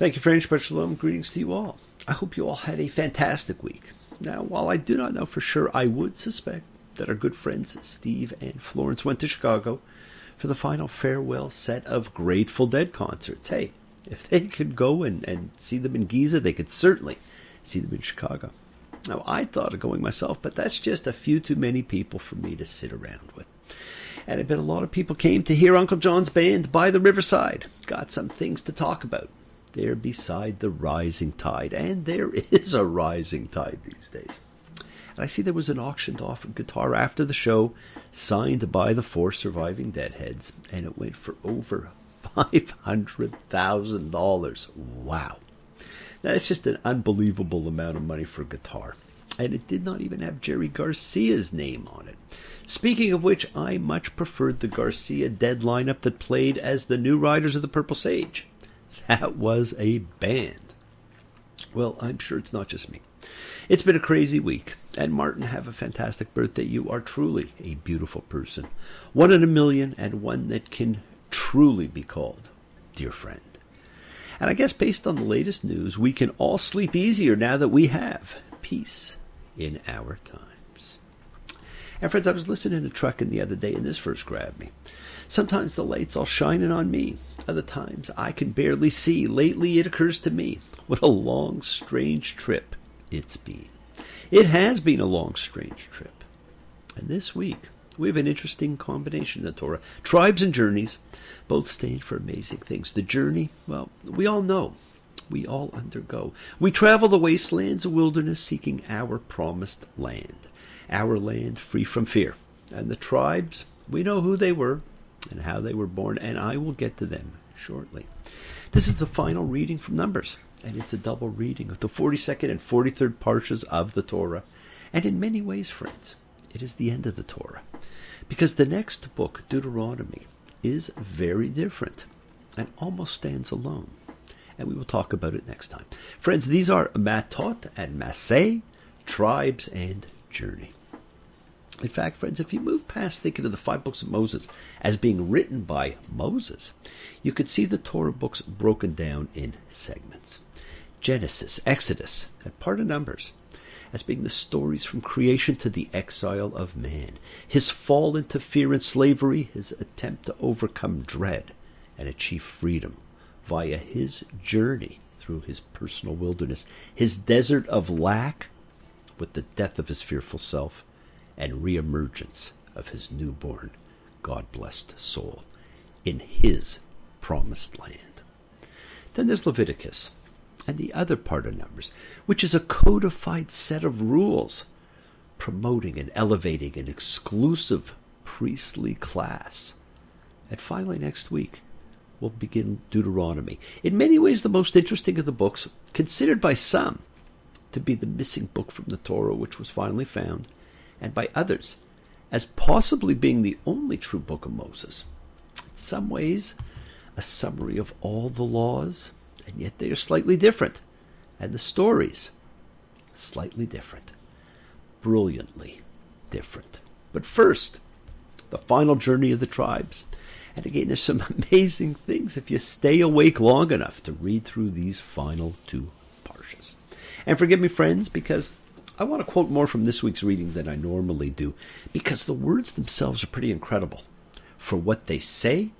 Thank you, friends. Shalom. Greetings to you all. I hope you all had a fantastic week. Now, while I do not know for sure, I would suspect that our good friends Steve and Florence went to Chicago for the final farewell set of Grateful Dead concerts. Hey, if they could go and see them in Giza, they could certainly see them in Chicago. Now, I thought of going myself, but that's just a few too many people for me to sit around with. And I bet a lot of people came to hear Uncle John's band by the riverside. Got some things to talk about there beside the rising tide. And there is a rising tide these days. And I see there was an auctioned off guitar after the show, signed by the 4 surviving Deadheads, and it went for over $500,000. Wow. That's just an unbelievable amount of money for a guitar. And it did not even have Jerry Garcia's name on it. Speaking of which, I much preferred the Garcia Dead lineup that played as the New Riders of the Purple Sage. That was a band. Well, I'm sure it's not just me. It's been a crazy week. And Martin, have a fantastic birthday. You are truly a beautiful person. One in a million, and one that can truly be called dear friend. And I guess based on the latest news, we can all sleep easier now that we have peace in our times. And friends, I was listening to Truckin' the other day, and this verse grabbed me. Sometimes the light's all shining on me. Other times I can barely see. Lately it occurs to me what a long, strange trip it's been. It has been a long, strange trip. And this week, we have an interesting combination in the Torah. Tribes and journeys both stand for amazing things. The journey, well, we all know. We all undergo. We travel the wastelands and wilderness seeking our promised land. Our land free from fear. And the tribes, we know who they were and how they were born, and I will get to them shortly. This is the final reading from Numbers, and it's a double reading of the 42nd and 43rd parshas of the Torah. And in many ways, friends, it is the end of the Torah, because the next book, Deuteronomy, is very different and almost stands alone. And we will talk about it next time. Friends, these are Matot and Maseh, tribes and journey. In fact, friends, if you move past thinking of the 5 books of Moses as being written by Moses, you could see the Torah books broken down in segments. Genesis, Exodus, and part of Numbers as being the stories from creation to the exile of man, his fall into fear and slavery, his attempt to overcome dread and achieve freedom via his journey through his personal wilderness, his desert of lack with the death of his fearful self, and reemergence of his newborn, God-blessed soul in his promised land. Then there's Leviticus and the other part of Numbers, which is a codified set of rules promoting and elevating an exclusive priestly class. And finally, next week, we'll begin Deuteronomy. In many ways, the most interesting of the books, considered by some to be the missing book from the Torah, which was finally found, and by others as possibly being the only true book of Moses. In some ways, a summary of all the laws, and yet they are slightly different. And the stories, slightly different. Brilliantly different. But first, the final journey of the tribes. And again, there's some amazing things if you stay awake long enough to read through these final 2 parshas. And forgive me, friends, because I want to quote more from this week's reading than I normally do, because the words themselves are pretty incredible for what they say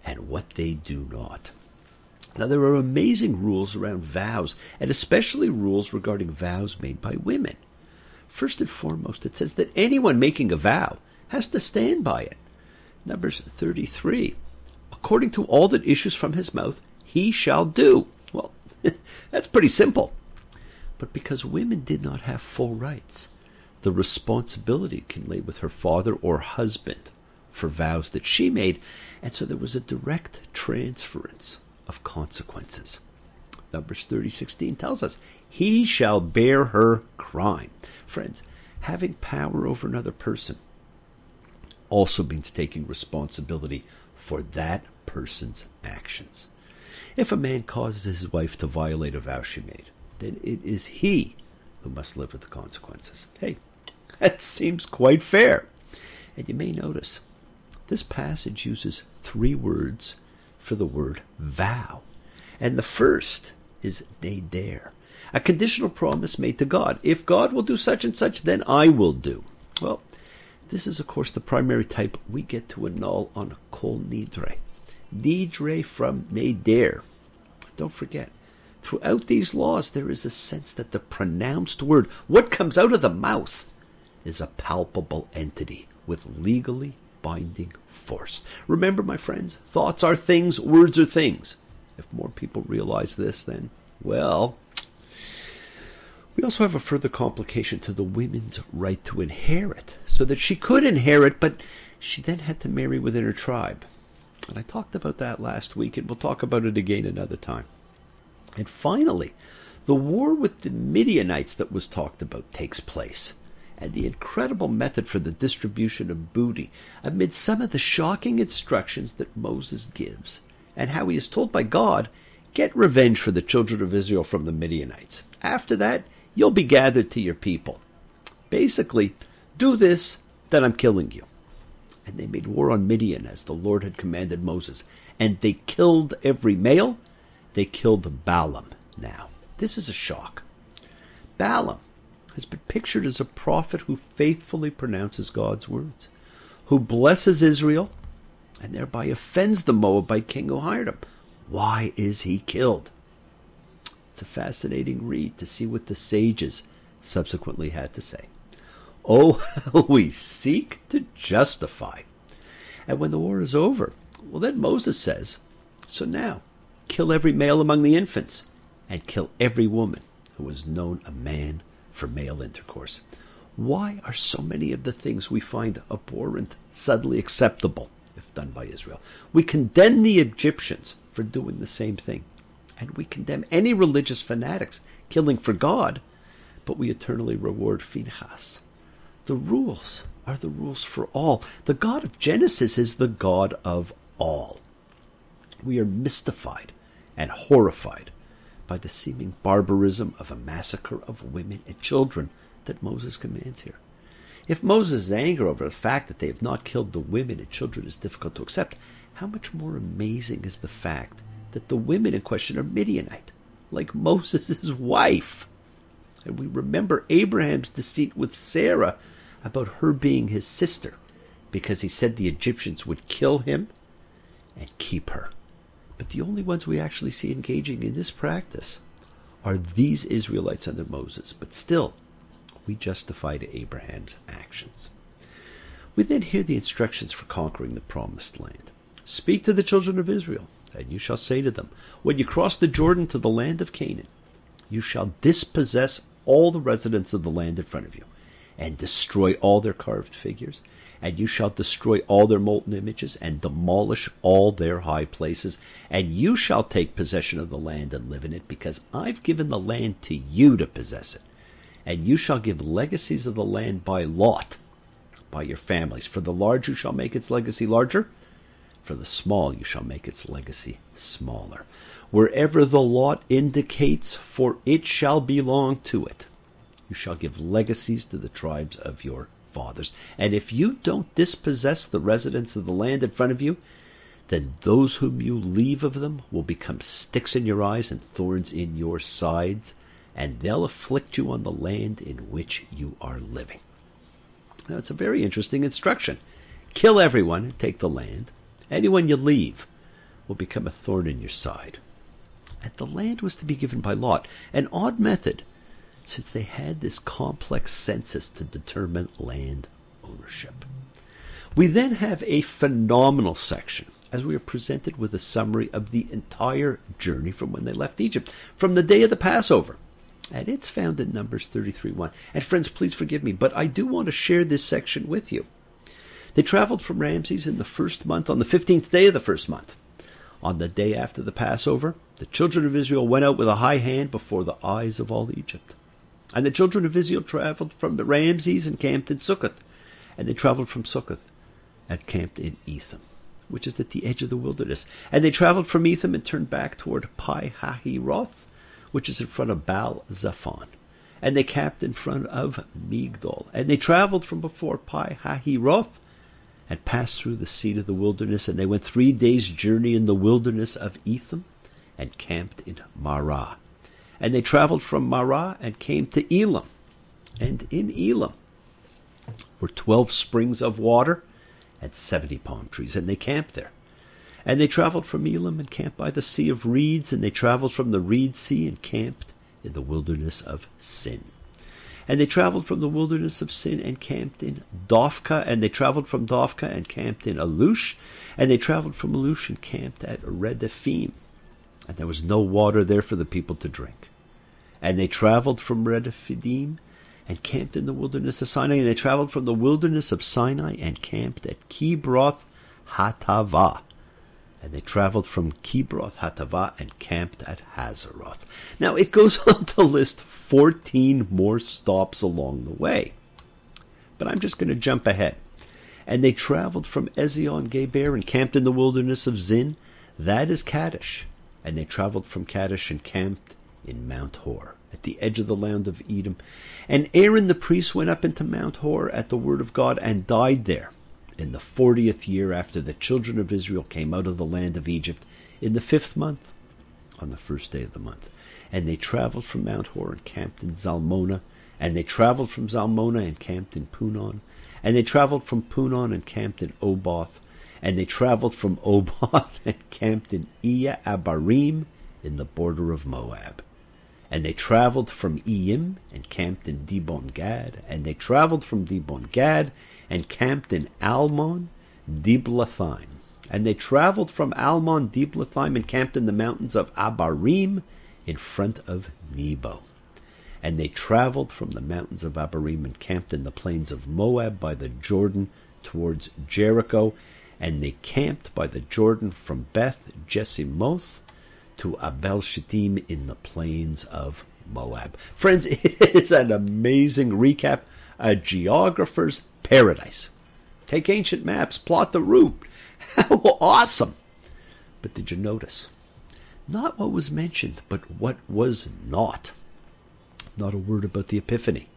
and what they do not. Now, there are amazing rules around vows, and especially rules regarding vows made by women. First and foremost, it says that anyone making a vow has to stand by it. Numbers 33, according to all that issues from his mouth, he shall do. Well, that's pretty simple. But because women did not have full rights, the responsibility can lay with her father or husband for vows that she made, and so there was a direct transference of consequences. Numbers 30:16 tells us, he shall bear her crime. Friends, having power over another person also means taking responsibility for that person's actions. If a man causes his wife to violate a vow she made, then it is he who must live with the consequences. Hey, that seems quite fair. And you may notice, this passage uses 3 words for the word vow. And the first is neder, a conditional promise made to God. If God will do such and such, then I will do. Well, this is, of course, the primary type we get to annul on kol nidre. Nidre from neder. Don't forget, throughout these laws, there is a sense that the pronounced word, what comes out of the mouth, is a palpable entity with legally binding force. Remember, my friends, thoughts are things, words are things. If more people realize this, then, well, we also have a further complication to the women's right to inherit, so that she could inherit, but she then had to marry within her tribe. And I talked about that last week, and we'll talk about it again another time. And finally, the war with the Midianites that was talked about takes place, and the incredible method for the distribution of booty amid some of the shocking instructions that Moses gives, and how he is told by God, get revenge for the children of Israel from the Midianites. After that, you'll be gathered to your people. Basically, do this, then I'm killing you. And they made war on Midian as the Lord had commanded Moses. And they killed every male. They killed Balaam now. This is a shock. Balaam has been pictured as a prophet who faithfully pronounces God's words, who blesses Israel, and thereby offends the Moabite king who hired him. Why is he killed? It's a fascinating read to see what the sages subsequently had to say. Oh, we seek to justify. And when the war is over, well, then Moses says, so now, kill every male among the infants, and kill every woman who has known a man for male intercourse. Why are so many of the things we find abhorrent suddenly acceptable if done by Israel? We condemn the Egyptians for doing the same thing. And we condemn any religious fanatics killing for God, but we eternally reward Phinehas. The rules are the rules for all. The God of Genesis is the God of all. We are mystified and horrified by the seeming barbarism of a massacre of women and children that Moses commands here. If Moses' anger over the fact that they have not killed the women and children is difficult to accept, how much more amazing is the fact that the women in question are Midianite, like Moses' wife. And we remember Abraham's deceit with Sarah about her being his sister, because he said the Egyptians would kill him and keep her. But the only ones we actually see engaging in this practice are these Israelites under Moses. But still, we justify to Abraham's actions. We then hear the instructions for conquering the promised land. Speak to the children of Israel, and you shall say to them, when you cross the Jordan to the land of Canaan, you shall dispossess all the residents of the land in front of you, and destroy all their carved figures, and you shall destroy all their molten images, and demolish all their high places, and you shall take possession of the land and live in it, because I've given the land to you to possess it. And you shall give legacies of the land by lot, by your families. For the large you shall make its legacy larger, for the small you shall make its legacy smaller. Wherever the lot indicates, for it shall belong to it. You shall give legacies to the tribes of your fathers. And if you don't dispossess the residents of the land in front of you, then those whom you leave of them will become sticks in your eyes and thorns in your sides, and they'll afflict you on the land in which you are living. Now, it's a very interesting instruction. Kill everyone and take the land. Anyone you leave will become a thorn in your side. And the land was to be given by lot, an odd method, since they had this complex census to determine land ownership. We then have a phenomenal section, as we are presented with a summary of the entire journey from when they left Egypt, from the day of the Passover. And it's found in Numbers 33:1. And friends, please forgive me, but I do want to share this section with you. They traveled from Ramses in the first month, on the 15th day of the first month. On the day after the Passover, the children of Israel went out with a high hand before the eyes of all Egypt. And the children of Israel traveled from the Ramses and camped in Succoth. And they traveled from Succoth and camped in Etham, which is at the edge of the wilderness. And they traveled from Etham and turned back toward Pi-hahiroth, which is in front of Baal-Zephon. And they camped in front of Migdol. And they traveled from before Pi-hahiroth and passed through the seat of the wilderness. And they went 3 days' journey in the wilderness of Etham. and camped in Marah. And they traveled from Marah and came to Elam. And in Elam were 12 springs of water and 70 palm trees, and they camped there. And they traveled from Elam and camped by the Sea of Reeds, and they traveled from the Reed Sea and camped in the wilderness of Sin. And they traveled from the wilderness of Sin and camped in Dophkah, and they traveled from Dophkah and camped in Alush, and they traveled from Alush and camped at Redaphim. And there was no water there for the people to drink. And they traveled from Redaphim and camped in the wilderness of Sinai, and they traveled from the wilderness of Sinai and camped at Kibroth Hatavah. And they traveled from Kibroth Hatavah and camped at Hazeroth. Now it goes on to list 14 more stops along the way. But I'm just going to jump ahead. And they traveled from Ezion Geber and camped in the wilderness of Zin. That is Kadesh. And they traveled from Kadesh and camped in Mount Hor, at the edge of the land of Edom. And Aaron the priest went up into Mount Hor at the word of God and died there in the 40th year after the children of Israel came out of the land of Egypt, in the 5th month, on the 1st day of the month. And they traveled from Mount Hor and camped in Zalmonah. And they traveled from Zalmonah and camped in Punon. And they traveled from Punon and camped in Oboth. And they traveled from Oboth and camped in Iya Abarim, in the border of Moab. And they traveled from Iyim and camped in Dibon Gad. And they traveled from Dibon Gad and camped in Almon Diblathaim. And they traveled from Almon Diblathaim and camped in the mountains of Abarim in front of Nebo. And they traveled from the mountains of Abarim and camped in the plains of Moab by the Jordan towards Jericho. And they camped by the Jordan from Beth Jesimoth to Abel Shittim in the plains of Moab. Friends, it is an amazing recap, a geographer's paradise. Take ancient maps, plot the route. How awesome! But did you notice? Not what was mentioned, but what was not. Not a word about the Epiphany.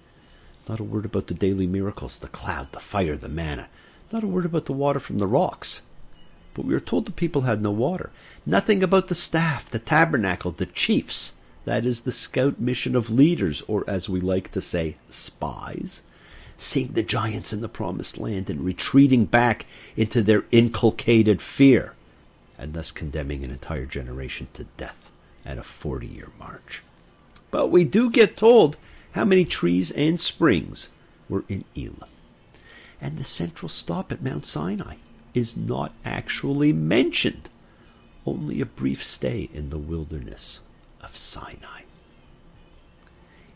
Not a word about the daily miracles, the cloud, the fire, the manna. Not a word about the water from the rocks. But we were told the people had no water. Nothing about the staff, the tabernacle, the chiefs. That is the scout mission of leaders, or as we like to say, spies. Seeing the giants in the promised land and retreating back into their inculcated fear, and thus condemning an entire generation to death at a 40-year march. But we do get told how many trees and springs were in Elam. And the central stop at Mount Sinai is not actually mentioned. Only a brief stay in the wilderness of Sinai.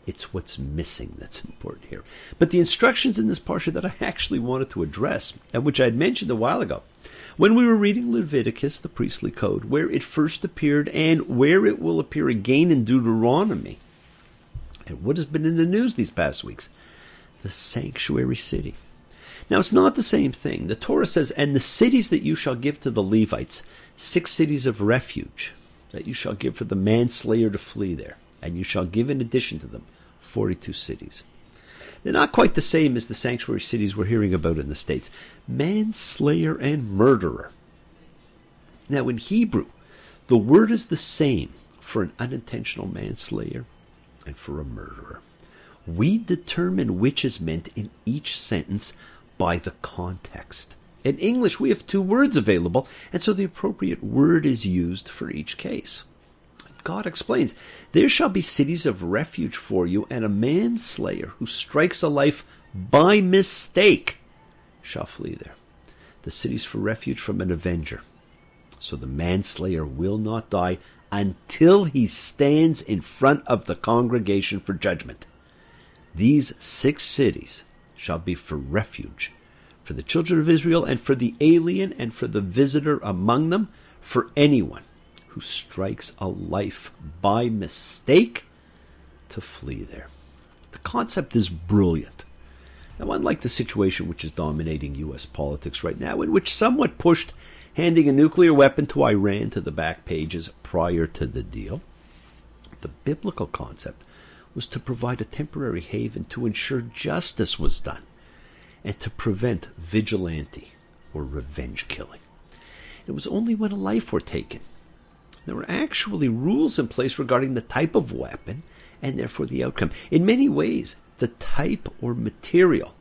It's what's missing that's important here. But the instructions in this parsha that I actually wanted to address, and which I had mentioned a while ago, when we were reading Leviticus, the priestly code, where it first appeared and where it will appear again in Deuteronomy, and what has been in the news these past weeks, the sanctuary city. Now, it's not the same thing. The Torah says, and the cities that you shall give to the Levites, 6 cities of refuge, that you shall give for the manslayer to flee there, and you shall give in addition to them 42 cities. They're not quite the same as the sanctuary cities we're hearing about in the States. Manslayer and murderer. Now, in Hebrew, the word is the same for an unintentional manslayer and for a murderer. We determine which is meant in each sentence by the context. In English, we have 2 words available, and so the appropriate word is used for each case. God explains, there shall be cities of refuge for you, and a manslayer who strikes a life by mistake shall flee there. The cities for refuge from an avenger. So the manslayer will not die until he stands in front of the congregation for judgment. These 6 cities shall be for refuge, for the children of Israel, and for the alien, and for the visitor among them, for anyone who strikes a life by mistake to flee there. The concept is brilliant. Now, unlike the situation which is dominating U.S. politics right now, in which somewhat pushed handing a nuclear weapon to Iran to the back pages prior to the deal, the biblical concept was to provide a temporary haven to ensure justice was done and to prevent vigilante or revenge killing. It was only when a life were taken, There were actually rules in place regarding the type of weapon and therefore the outcome. In many ways, the type or material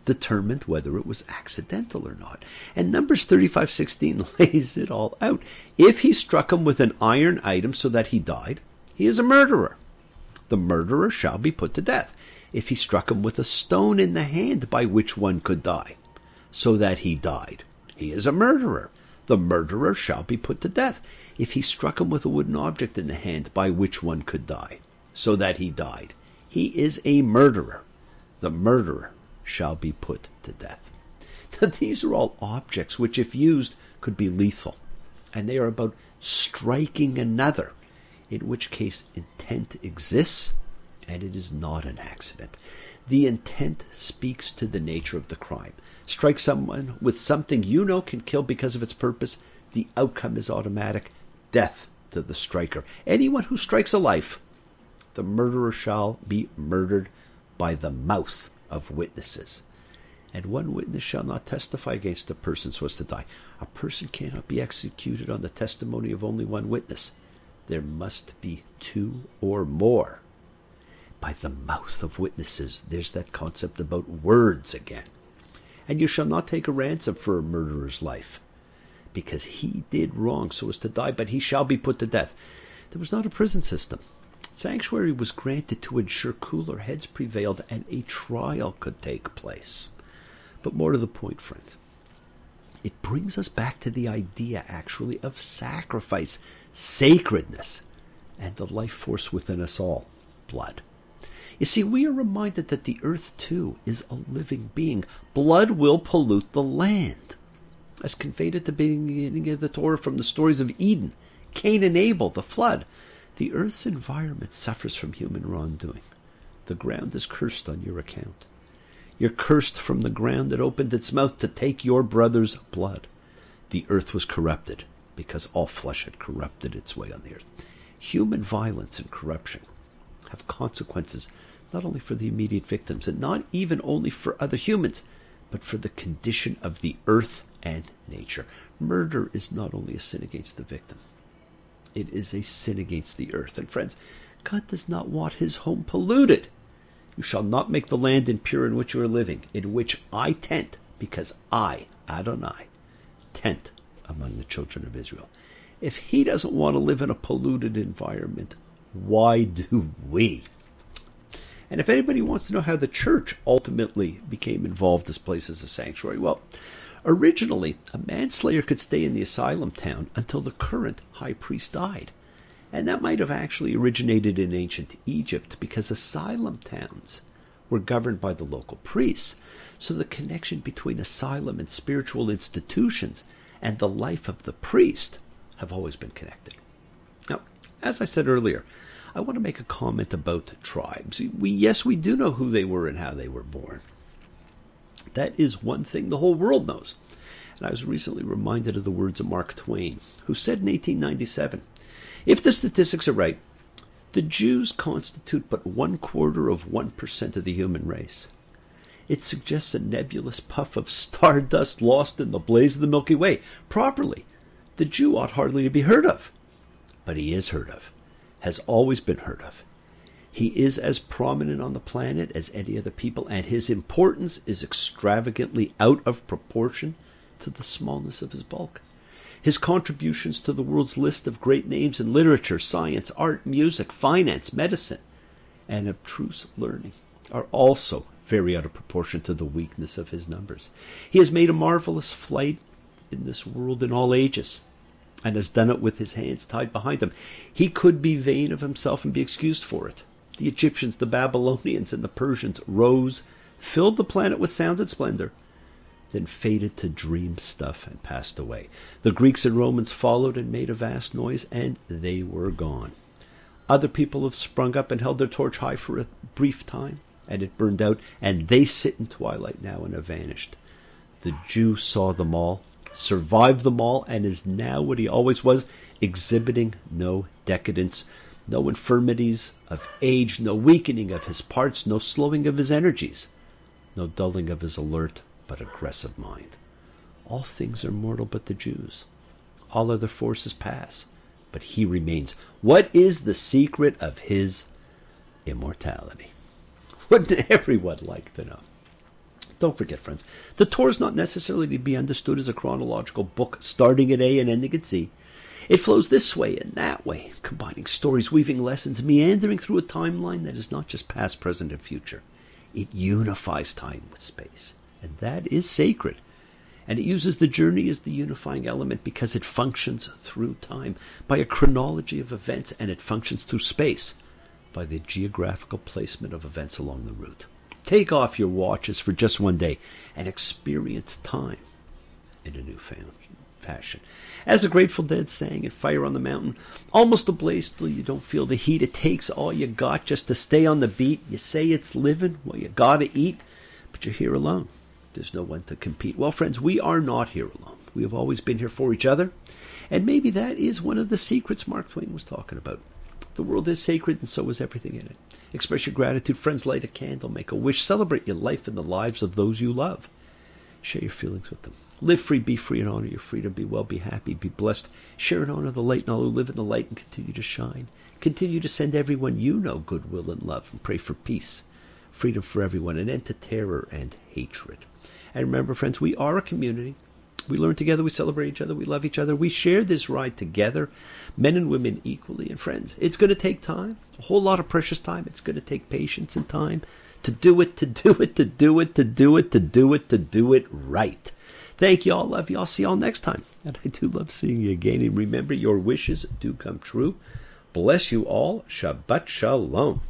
determined whether it was accidental or not. And Numbers 35:16 lays it all out. If he struck him with an iron item so that he died, he is a murderer. The murderer shall be put to death. If he struck him with a stone in the hand by which one could die, so that he died, he is a murderer. The murderer shall be put to death. If he struck him with a wooden object in the hand by which one could die, so that he died, he is a murderer. The murderer shall be put to death. Now, these are all objects which, if used, could be lethal, and they are about striking another, in which case intent exists, and it is not an accident. The intent speaks to the nature of the crime. Strike someone with something you know can kill because of its purpose, the outcome is automatic: death to the striker. Anyone who strikes a life, the murderer shall be murdered by the mouth of witnesses. And one witness shall not testify against a person so as to die. A person cannot be executed on the testimony of only one witness. There must be two or more. By the mouth of witnesses, there's that concept about words again. And you shall not take a ransom for a murderer's life, because he did wrong so as to die, but he shall be put to death. There was not a prison system. Sanctuary was granted to ensure cooler heads prevailed and a trial could take place. But more to the point, friend, it brings us back to the idea, actually, of sacrifice, sacredness, and the life force within us all, blood. You see, we are reminded that the earth, too, is a living being. Blood will pollute the land. As conveyed at the beginning of the Torah from the stories of Eden, Cain and Abel, the flood, the earth's environment suffers from human wrongdoing. The ground is cursed on your account. You're cursed from the ground that opened its mouth to take your brother's blood. The earth was corrupted because all flesh had corrupted its way on the earth. Human violence and corruption have consequences not only for the immediate victims and not even only for other humans, but for the condition of the earth and nature. Murder is not only a sin against the victim, it is a sin against the earth. And friends, God does not want his home polluted. You shall not make the land impure in which you are living, in which I tent, because I, Adonai, tent among the children of Israel. If he doesn't want to live in a polluted environment, why do we? And if anybody wants to know how the church ultimately became involved as place as a sanctuary, well, originally, a manslayer could stay in the asylum town until the current high priest died. And that might have actually originated in ancient Egypt because asylum towns were governed by the local priests. So the connection between asylum and spiritual institutions and the life of the priest have always been connected. Now, as I said earlier, I want to make a comment about tribes. We do know who they were and how they were born. That is one thing the whole world knows. And I was recently reminded of the words of Mark Twain, who said in 1897, if the statistics are right, the Jews constitute but 1/4% of the human race. It suggests a nebulous puff of stardust lost in the blaze of the Milky Way. Properly, the Jew ought hardly to be heard of. But he is heard of, has always been heard of. He is as prominent on the planet as any other people, and his importance is extravagantly out of proportion to the smallness of his bulk. His contributions to the world's list of great names in literature, science, art, music, finance, medicine, and abstruse learning are also very out of proportion to the weakness of his numbers. He has made a marvelous flight in this world in all ages, and has done it with his hands tied behind him. He could be vain of himself and be excused for it. The Egyptians, the Babylonians, and the Persians rose, filled the planet with sound and splendor, then faded to dream stuff and passed away. The Greeks and Romans followed and made a vast noise, and they were gone. Other people have sprung up and held their torch high for a brief time, and it burned out, and they sit in twilight now and have vanished. The Jew saw them all, survived them all, and is now what he always was, exhibiting no decadence, no infirmities of age, no weakening of his parts, no slowing of his energies, no dulling of his alert but aggressive mind. All things are mortal but the Jews. All other forces pass, but he remains. What is the secret of his immortality? Wouldn't everyone like to know? Don't forget, friends, the Torah is not necessarily to be understood as a chronological book starting at A and ending at Z. It flows this way and that way, combining stories, weaving lessons, meandering through a timeline that is not just past, present, and future. It unifies time with space, and that is sacred. And it uses the journey as the unifying element because it functions through time by a chronology of events, and it functions through space by the geographical placement of events along the route. Take off your watches for just one day and experience time in a new fashion. As the Grateful Dead sang in Fire on the Mountain, almost ablaze till you don't feel the heat. It takes all you got just to stay on the beat. You say it's living, well, you gotta eat, but you're here alone. There's no one to compete. Well, friends, we are not here alone. We have always been here for each other, and maybe that is one of the secrets Mark Twain was talking about. The world is sacred, and so is everything in it. Express your gratitude, friends. Light a candle, make a wish, celebrate your life and the lives of those you love. Share your feelings with them. Live free, be free, and honor your freedom. Be well, be happy, be blessed. Share and honor the light, and all who live in the light, and continue to shine. Continue to send everyone you know goodwill and love, and pray for peace, freedom for everyone, an end to terror and hatred. And remember, friends, we are a community. We learn together, we celebrate each other, we love each other. We share this ride together, men and women equally. And friends, it's going to take time, a whole lot of precious time. It's going to take patience and time to do it, to do it, to do it, to do it, to do it, to do it right. Thank you all, love you. I'll see you all next time. And I do love seeing you again. And remember, your wishes do come true. Bless you all. Shabbat Shalom.